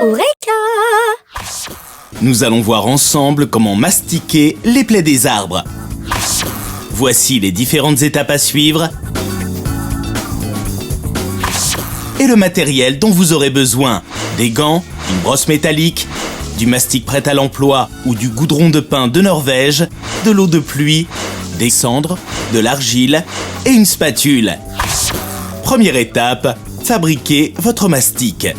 Eureka! Nous allons voir ensemble comment mastiquer les plaies des arbres. Voici les différentes étapes à suivre et le matériel dont vous aurez besoin. Des gants, une brosse métallique, du mastic prêt à l'emploi ou du goudron de pin de Norvège, de l'eau de pluie, des cendres, de l'argile et une spatule. Première étape, fabriquez votre mastic.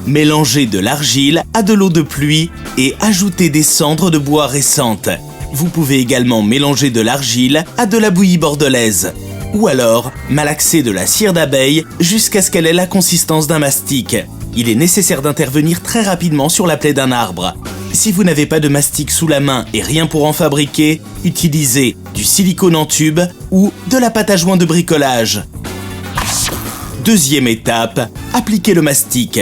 Mélangez de l'argile à de l'eau de pluie et ajoutez des cendres de bois récentes. Vous pouvez également mélanger de l'argile à de la bouillie bordelaise. Ou alors, malaxer de la cire d'abeille jusqu'à ce qu'elle ait la consistance d'un mastic. Il est nécessaire d'intervenir très rapidement sur la plaie d'un arbre. Si vous n'avez pas de mastic sous la main et rien pour en fabriquer, utilisez du silicone en tube ou de la pâte à joint de bricolage. Deuxième étape, appliquez le mastic.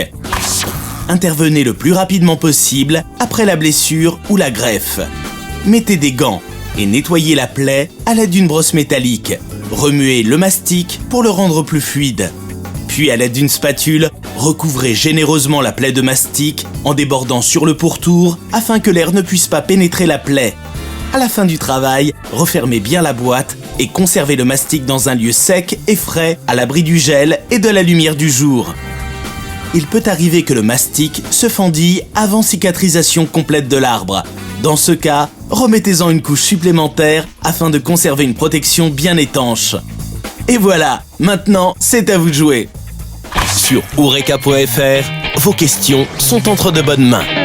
Intervenez le plus rapidement possible après la blessure ou la greffe. Mettez des gants et nettoyez la plaie à l'aide d'une brosse métallique. Remuez le mastic pour le rendre plus fluide. Puis à l'aide d'une spatule, recouvrez généreusement la plaie de mastic en débordant sur le pourtour afin que l'air ne puisse pas pénétrer la plaie. À la fin du travail, refermez bien la boîte et conservez le mastic dans un lieu sec et frais, à l'abri du gel et de la lumière du jour. Il peut arriver que le mastic se fendille avant cicatrisation complète de l'arbre. Dans ce cas, remettez-en une couche supplémentaire afin de conserver une protection bien étanche. Et voilà, maintenant c'est à vous de jouer. Sur Eureka.fr, vos questions sont entre de bonnes mains.